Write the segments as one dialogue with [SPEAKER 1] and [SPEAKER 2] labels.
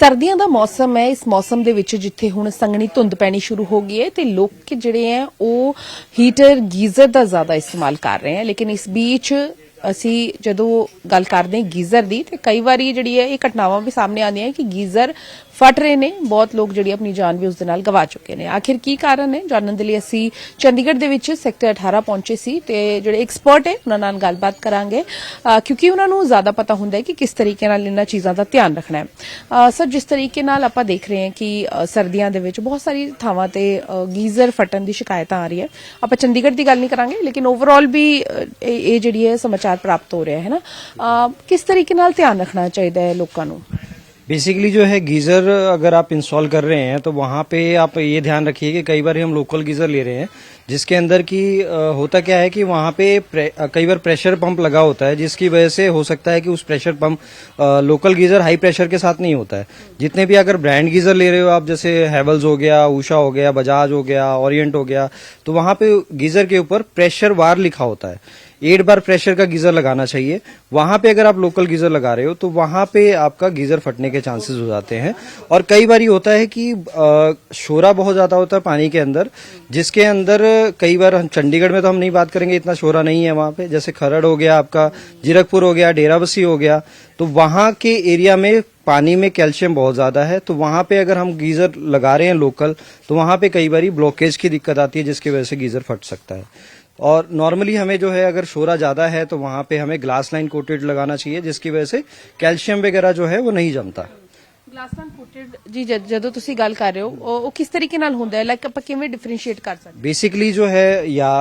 [SPEAKER 1] सर्दियों का मौसम है। इस मौसम दे विच जिथे हुण संघनी धुंध पैनी शुरू हो गई है तो लोग जिहड़े हैं वो हीटर गीजर का ज्यादा इस्तेमाल कर रहे हैं। लेकिन इस बीच ਅਸੀਂ ਜਦੋਂ ਗੱਲ ਕਰਦੇ ਹਾਂ ਗੀਜ਼ਰ ਦੀ ਤੇ ਕਈ ਵਾਰੀ ਜਿਹੜੀ ਹੈ ਇਹ ਘਟਨਾਵਾਂ ਵੀ ਸਾਹਮਣੇ ਆਉਂਦੀਆਂ ਕਿ ਗੀਜ਼ਰ ਫਟ ਰਹੇ ਨੇ। ਬਹੁਤ ਲੋਕ ਜਿਹੜੀ ਆਪਣੀ ਜਾਨ ਵੀ ਉਸ ਦੇ ਨਾਲ ਗਵਾ ਚੁੱਕੇ ਨੇ। ਆਖਿਰ ਕੀ ਕਾਰਨ ਹੈ ਜਾਣਨ ਦੇ ਲਈ ਅਸੀਂ ਚੰਡੀਗੜ੍ਹ ਦੇ ਵਿੱਚ ਸੈਕਟਰ 18 ਪਹੁੰਚੇ ਸੀ ਤੇ ਜਿਹੜੇ ਐਕਸਪਰਟ ਹੈ ਉਹਨਾਂ ਨਾਲ ਗੱਲਬਾਤ ਕਰਾਂਗੇ ਕਿਉਂਕਿ ਉਹਨਾਂ ਨੂੰ ਜ਼ਿਆਦਾ ਪਤਾ ਹੁੰਦਾ ਹੈ ਕਿ ਕਿਸ ਤਰੀਕੇ ਨਾਲ ਇਹਨਾਂ ਚੀਜ਼ਾਂ ਦਾ ਧਿਆਨ ਰੱਖਣਾ ਹੈ। ਸਰ, ਜਿਸ ਤਰੀਕੇ ਨਾਲ ਆਪਾਂ ਦੇਖ ਰਹੇ ਹਾਂ ਕਿ ਸਰਦੀਆਂ ਦੇ ਵਿੱਚ ਬਹੁਤ ਸਾਰੀ ਥਾਵਾਂ ਤੇ ਗੀਜ਼ਰ ਫਟਣ ਦੀ ਸ਼ਿਕਾਇਤਾਂ ਆ ਰਹੀ ਹੈ। ਆਪਾਂ ਚੰਡੀਗੜ੍ਹ ਦੀ ਗੱਲ ਨਹੀਂ ਕਰਾਂਗੇ ਲੇਕਿਨ ਓਵਰਆਲ ਵੀ ਇਹ ਜਿਹੜੀ ਹੈ समाचार प्राप्त हो रहे हैं ना, किस तरीके नाल ध्यान रखना चाहिए लोगों को?
[SPEAKER 2] बेसिकली जो है गीजर अगर आप इंस्टॉल कर रहे हैं तो वहाँ पे आप ये ध्यान रखिए कि कई बार हम लोकल गीजर ले रहे हैं जिसके अंदर की होता क्या है कि वहाँ पे कई बार प्रेशर पंप लगा होता है जिसकी वजह से हो सकता है कि उस pressure pump local geyser high pressure के साथ नहीं होता है। जितने भी अगर ब्रांड गीजर ले रहे हो आप, जैसे हैवल्स हो गया, उषा हो गया, बजाज हो गया, ओरिएंट हो गया, तो वहाँ पे गीजर के ऊपर प्रेशर वार लिखा होता है। 8 बार प्रेशर का गीजर लगाना चाहिए। वहां पे अगर आप लोकल गीजर लगा रहे हो तो वहां पे आपका गीजर फटने के चांसेस हो जाते हैं। और कई बार होता है कि शोरा बहुत ज्यादा होता है पानी के अंदर, जिसके अंदर कई बार चंडीगढ़ में तो हम नहीं बात करेंगे, इतना शोरा नहीं है वहां पे। जैसे खरड़ हो गया, आपका जीरकपुर हो गया, डेराबस्सी हो गया, तो वहां के एरिया में पानी में कैल्शियम बहुत ज्यादा है। तो वहां पे अगर हम गीजर लगा रहे हैं लोकल तो वहां पे कई बार ब्लॉकेज की दिक्कत आती है जिसकी वजह से गीजर फट सकता है। और नॉर्मली हमें जो है अगर शोरा ज्यादा है तो वहां पे हमें ग्लास लाइन कोटेड लगाना चाहिए जिसकी वजह से कैल्शियम वगैरह जो है वो नहीं जमता।
[SPEAKER 1] ग्लास लाइन कोटेड जी ਜਦੋਂ ਤੁਸੀਂ ਗੱਲ ਕਰ ਰਹੇ ਹੋ ਉਹ किस तरीके ਨਾਲ ਹੁੰਦਾ है, लाइक ਆਪਾਂ ਕਿਵੇਂ डिफरेंशिएट कर सकते हैं?
[SPEAKER 2] बेसिकली जो है या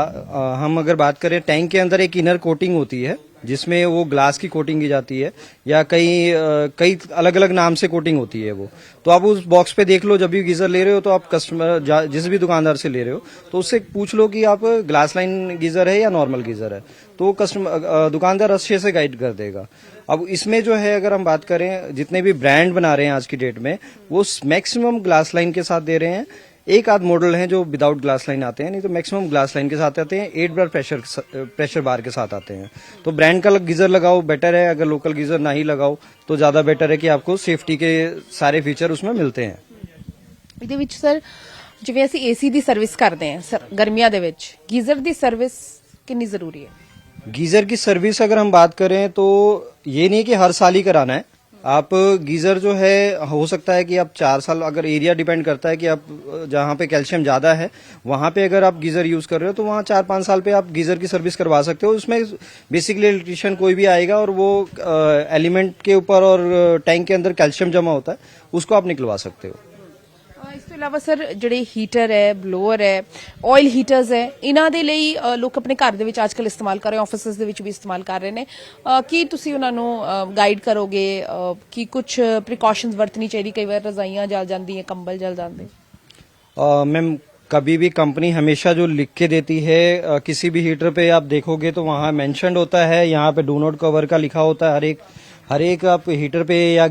[SPEAKER 2] हम अगर बात करें टैंक के अंदर एक इनर कोटिंग होती है जिसमें वो ग्लास की कोटिंग की जाती है या कई अलग अलग नाम से कोटिंग होती है वो। तो आप उस बॉक्स पे देख लो, जब भी गीजर ले रहे हो तो आप कस्टमर जिस भी दुकानदार से ले रहे हो तो उससे पूछ लो कि आप ग्लास लाइन गीजर है या नॉर्मल गीजर है, तो कस्टमर दुकानदार अच्छे से गाइड कर देगा। अब इसमें जो है अगर हम बात करें जितने भी ब्रांड बना रहे हैं आज की डेट में वो मैक्सिमम ग्लास लाइन के साथ दे रहे हैं। एक आध मॉडल हैं जो विदाउट ग्लास लाइन आते हैं, नहीं तो मैक्सिमम ग्लास लाइन के साथ आते हैं। 8 बार प्रेशर बार के साथ आते हैं। तो ब्रांड का गीजर लगाओ बेटर है, अगर लोकल गीजर ना ही लगाओ तो ज्यादा बेटर है कि आपको सेफ्टी के सारे फीचर उसमें मिलते हैं।
[SPEAKER 1] ਇਹਦੇ ਵਿੱਚ ਸਰ ਜਿਵੇਂ ਅਸੀਂ ਏਸੀ ਦੀ ਸਰਵਿਸ ਕਰਦੇ ਹਾਂ ਗਰਮੀਆਂ ਦੇ ਵਿੱਚ, ਗੀਜ਼ਰ ਦੀ ਸਰਵਿਸ ਕਿੰਨੀ ਜ਼ਰੂਰੀ ਹੈ?
[SPEAKER 2] गीजर की सर्विस अगर हम बात करें तो ये नहीं कि हर साल ही कराना है। आप गीजर जो है हो सकता है कि आप 4 साल, अगर एरिया डिपेंड करता है कि आप जहां पे कैल्शियम ज्यादा है वहां पे अगर आप गीजर यूज कर रहे हो तो वहां 4-5 साल पे आप गीजर की सर्विस करवा सकते हो। उसमें बेसिकली इलेक्ट्रिशियन कोई भी आएगा और वो एलिमेंट के ऊपर और टैंक के अंदर कैल्शियम जमा होता है उसको आप निकलवा सकते हो।
[SPEAKER 1] ਇਸ ਤੋਂ ਇਲਾਵਾ ਸਰ ਜਿਹੜੇ ਹੀਟਰ ਹੈ, ਬਲੋਅਰ ਹੈ, ਆਇਲ ਹੀਟਰਸ ਹੈ, ਇਹਨਾਂ ਦੇ ਲਈ ਲੋਕ ਆਪਣੇ ਘਰ ਦੇ ਵਿੱਚ ਅੱਜਕੱਲ ਇਸਤੇਮਾਲ ਕਰ ਰਹੇ, ਆਫਿਸਿਸ ਦੇ ਵਿੱਚ ਵੀ ਇਸਤੇਮਾਲ ਕਰ ਰਹੇ ਨੇ। ਕੀ ਤੁਸੀਂ ਉਹਨਾਂ ਨੂੰ ਗਾਈਡ ਕਰੋਗੇ ਕਿ ਕੁਝ ਪ੍ਰੀਕਾਸ਼ਨਸ ਵਰਤਣੀ ਚਾਹੀਦੀ? ਕਈ ਵਾਰ ਰਜ਼ਾਈਆਂ ਜਲ ਜਾਂਦੀਆਂ, ਕੰਬਲ जल जाते।
[SPEAKER 2] मैम कभी भी कंपनी हमेशा जो लिख के देती है किसी भी हीटर पे आप देखोगे तो वहाँ मेंशन्ड होता है, यहाँ पे डू नॉट कवर का लिखा होता है। हर एक आप हीटर पे या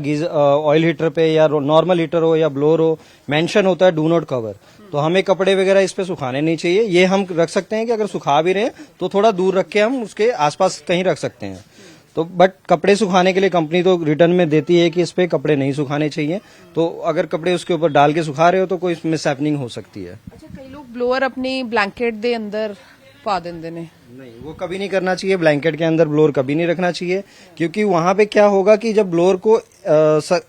[SPEAKER 2] ऑयल हीटर पे या नॉर्मल हीटर हो या ब्लोअर हो मेंशन होता है डू नॉट कवर। तो हमें कपड़े वगैरह इस पे सुखाने नहीं चाहिए। ये हम रख सकते हैं कि अगर सुखा भी रहे हैं तो थोड़ा दूर रख के हम उसके आसपास कहीं रख सकते हैं। तो बट कपड़े सुखाने के लिए कंपनी तो रिटर्न में देती है कि इस पे कपड़े नहीं सुखाने चाहिए। तो अगर कपड़े उसके ऊपर डाल के सुखा रहे हो तो कोई मिसहैपनिंग हो सकती है।
[SPEAKER 1] अच्छा, कई लोग ब्लोअर अपनी ब्लैंकेट दे अंदर पा देंगे ने।
[SPEAKER 2] नहीं, वो कभी नहीं करना चाहिए। ब्लैंकेट के अंदर ब्लोअर कभी नहीं रखना चाहिए क्योंकि वहां पे क्या होगा कि जब ब्लोअर को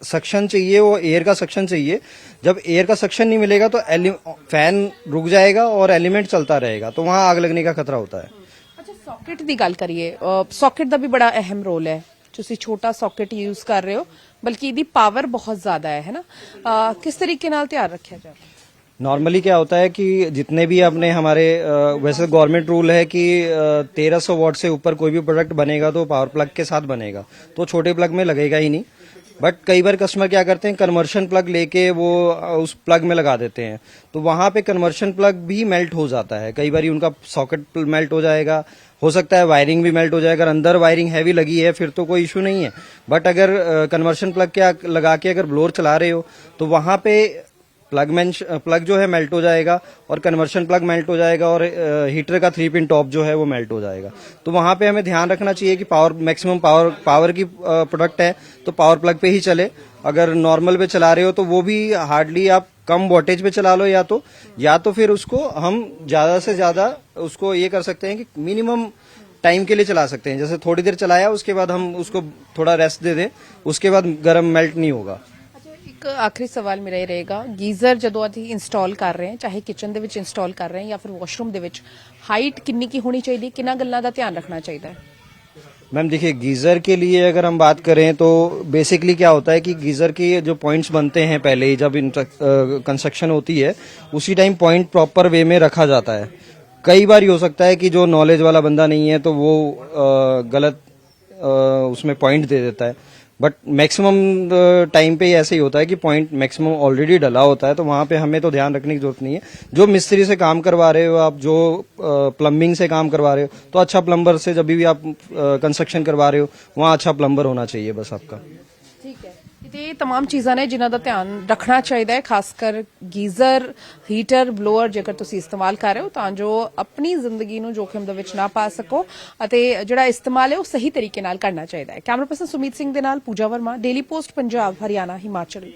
[SPEAKER 2] सक्शन चाहिए, वो एयर का सक्शन चाहिए, जब एयर का सक्शन नहीं मिलेगा तो फैन रुक जाएगा और एलिमेंट चलता रहेगा, तो वहां आग लगने का खतरा होता है।
[SPEAKER 1] अच्छा, सॉकेट की गल करिए, सॉकेट का भी बड़ा अहम रोल है। ਤੁਸੀਂ छोटा सॉकेट यूज कर रहे हो बल्कि ਇਹਦੀ पावर बहुत ज्यादा है ना, किस तरीके नाल ध्यान रखा जाए?
[SPEAKER 2] नॉर्मली क्या होता है कि जितने भी अपने हमारे वैसे गवर्नमेंट रूल है कि 1300 वॉट से ऊपर कोई भी प्रोडक्ट बनेगा तो पावर प्लग के साथ बनेगा, तो छोटे प्लग में लगेगा ही नहीं। बट कई बार कस्टमर क्या करते हैं, कन्वर्शन प्लग लेके वो उस प्लग में लगा देते हैं, तो वहां पे कन्वर्शन प्लग भी मेल्ट हो जाता है। कई बार उनका सॉकेट मेल्ट हो जाएगा, हो सकता है वायरिंग भी मेल्ट हो जाए। अगर अंदर वायरिंग हैवी लगी है फिर तो कोई इशू नहीं है, बट अगर कन्वर्शन प्लग क्या लगा के अगर ब्लोअर चला रहे हो तो वहां पे प्लग जो है मेल्ट हो जाएगा और कन्वर्शन प्लग मेल्ट हो जाएगा और हीटर का 3 पिन टॉप जो है वो मेल्ट हो जाएगा। तो वहां पे हमें ध्यान रखना चाहिए कि मैक्सिमम पावर की प्रोडक्ट है तो पावर प्लग पे ही चले अगर नॉर्मल पे चला रहे हो तो वो भी हार्डली आप कम वोल्टेज पे चला लो, या तो फिर उसको हम ज्यादा से ज्यादा उसको ये कर सकते हैं कि मिनिमम टाइम के लिए चला सकते हैं। जैसे थोड़ी देर चलाया, उसके बाद हम उसको थोड़ा रेस्ट दे दें, उसके बाद गर्म मेल्ट नहीं होगा।
[SPEAKER 1] ਇੱਕ ਆਖਰੀ ਸਵਾਲ ਮੇਰਾ ਇਹ ਰਹੇਗਾ, ਗੀਜ਼ਰ ਜਦੋਂ ਅਸੀਂ ਇੰਸਟਾਲ ਕਰ ਰਹੇ ਹਾਂ, ਚਾਹੇ ਕਿਚਨ ਦੇ ਵਿੱਚ ਇੰਸਟਾਲ ਕਰ ਰਹੇ ਹਾਂ ਜਾਂ ਫਿਰ ਵਾਸ਼ਰੂਮ ਦੇ ਵਿੱਚ, ਹਾਈਟ ਕਿੰਨੀ ਕੀ ਹੋਣੀ ਚਾਹੀਦੀ, ਕਿੰਨਾ ਗੱਲਾਂ ਦਾ ਧਿਆਨ ਰੱਖਣਾ ਚਾਹੀਦਾ ਹੈ?
[SPEAKER 2] मैम देखिए, गीजर के लिए अगर हम बात करें तो बेसिकली क्या होता है कि गीजर के जो पॉइंट्स बनते हैं पहले ही जब कंस्ट्रक्शन होती है, उसी टाइम पॉइंट प्रॉपर वे में रखा जाता है। कई बार ये हो सकता है कि जो नॉलेज वाला बंदा नहीं है तो वो गलत उसमें पॉइंट दे देता है, बट मैक्सिमम टाइम पे ऐसे ही होता है कि पॉइंट मैक्सिमम ऑलरेडी डला होता है, तो वहां पे हमें तो ध्यान रखने की जरूरत नहीं है। जो मिस्त्री से काम करवा रहे हो आप, जो प्लम्बिंग से काम करवा रहे हो, तो अच्छा प्लम्बर से जब भी आप कंस्ट्रक्शन करवा रहे हो वहां अच्छा प्लम्बर होना चाहिए बस आपका।
[SPEAKER 1] ਠੀਕ ਹੈ, ਤੇ ਇਹ तमाम ਚੀਜ਼ਾਂ ਨੇ ਜਿਨ੍ਹਾਂ ਦਾ ਧਿਆਨ ਰੱਖਣਾ ਚਾਹੀਦਾ ਹੈ, ਖਾਸ ਕਰ ਗੀਜ਼ਰ, ਹੀਟਰ, ਬਲੋਅਰ ਜੇਕਰ ਤੁਸੀਂ ਇਸਤੇਮਾਲ ਕਰ ਰਹੇ ਹੋ ਤਾਂ ਜੋ ਆਪਣੀ ਜ਼ਿੰਦਗੀ ਨੂੰ ਜੋਖਿਮ ਦੇ ਵਿੱਚ ਨਾ ਪਾ ਸਕੋ ਅਤੇ ਜਿਹੜਾ ਇਸਤੇਮਾਲ ਹੈ ਉਹ ਸਹੀ ਤਰੀਕੇ ਨਾਲ ਕਰਨਾ ਚਾਹੀਦਾ ਹੈ। ਕੈਮਰਾ ਪਰਸਨ ਸੁਮੀਤ ਸਿੰਘ ਦੇ ਨਾਲ ਪੂਜਾ ਵਰਮਾ, ਡੇਲੀ ਪੋਸਟ ਪੰਜਾਬ, ਹਰਿਆਣਾ, ਹਿਮਾਚਲ।